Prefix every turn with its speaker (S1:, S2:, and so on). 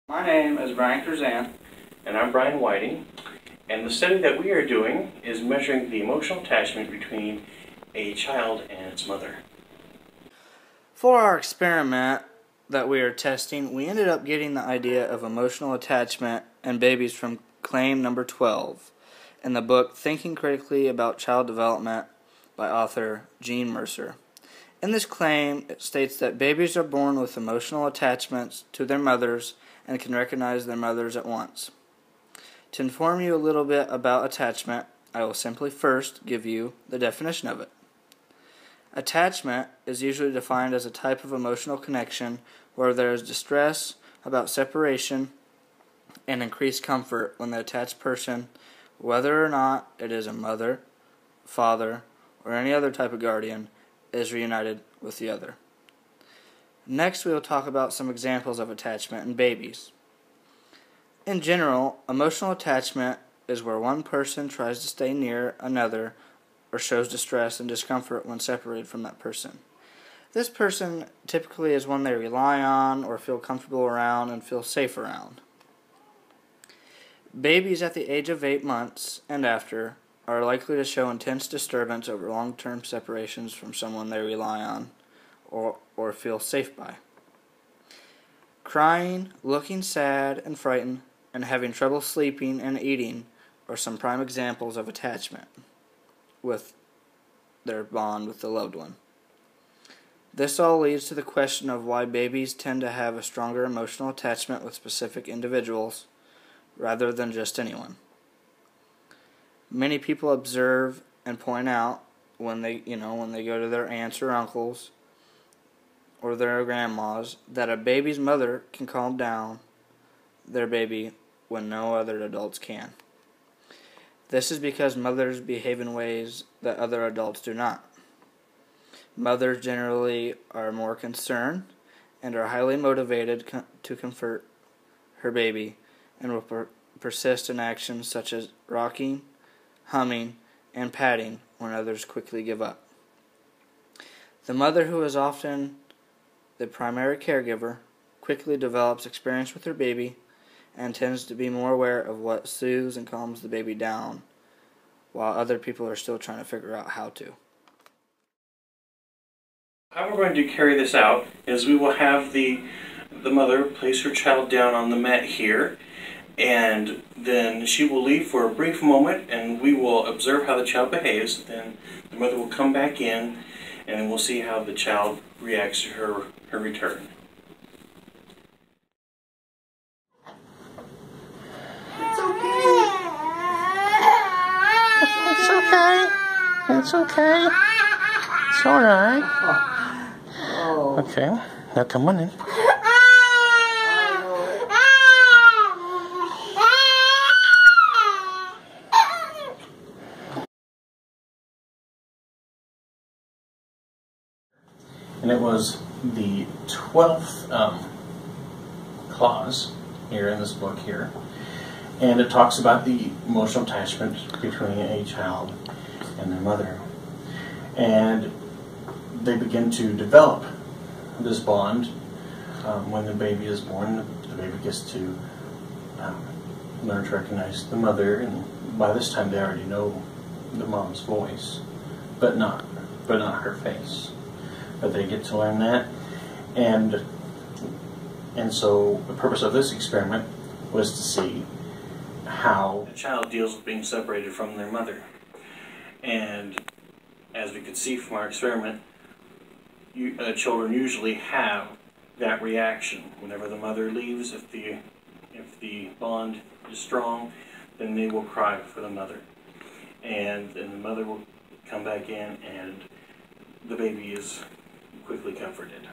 S1: My name is Brian Curzan.
S2: And I'm Brian Whiting. And the study that we are doing is measuring the emotional attachment between a child and its mother.
S1: For our experiment that we are testing, we ended up getting the idea of emotional attachment in babies from claim number 12 in the book Thinking Critically About Child Development by author Gene Mercer. In this claim, it states that babies are born with emotional attachments to their mothers and can recognize their mothers at once. To inform you a little bit about attachment, I will simply first give you the definition of it. Attachment is usually defined as a type of emotional connection where there is distress about separation and increased comfort when the attached person, whether or not it is a mother, father, or any other type of guardian, is reunited with the other. Next, we will talk about some examples of attachment in babies. In general, emotional attachment is where one person tries to stay near another or shows distress and discomfort when separated from that person. This person typically is one they rely on or feel comfortable around and feel safe around. Babies at the age of 8 months and after are likely to show intense disturbance over long-term separations from someone they rely on or feel safe by. Crying, looking sad and frightened, and having trouble sleeping and eating are some prime examples of attachment with their bond with the loved one. This all leads to the question of why babies tend to have a stronger emotional attachment with specific individuals rather than just anyone. Many people observe and point out when they go to their aunts or uncles or their grandmas that a baby's mother can calm down their baby when no other adults can. This is because mothers behave in ways that other adults do not. Mothers generally are more concerned and are highly motivated to comfort her baby and will persist in actions such as rocking, humming, and patting when others quickly give up. The mother, who is often the primary caregiver, quickly develops experience with her baby and tends to be more aware of what soothes and calms the baby down, while other people are still trying to figure out how to.
S2: How we're going to carry this out is we will have the mother place her child down on the mat here, and then she will leave for a brief moment and we will observe how the child behaves. Then the mother will come back in and then we'll see how the child reacts to her return.
S3: It's okay. It's okay. It's alright. Okay, now come on in.
S2: And it was the 12th clause here in this book here. And it talks about the emotional attachment between a child and their mother. And they begin to develop this bond when the baby is born. The baby gets to learn to recognize the mother, and by this time they already know the mom's voice, but not her face. But they get to learn that, and so the purpose of this experiment was to see how a child deals with being separated from their mother. And as we could see from our experiment, children usually have that reaction whenever the mother leaves. If the bond is strong, then they will cry for the mother, and then the mother will come back in, and the baby is quickly comforted.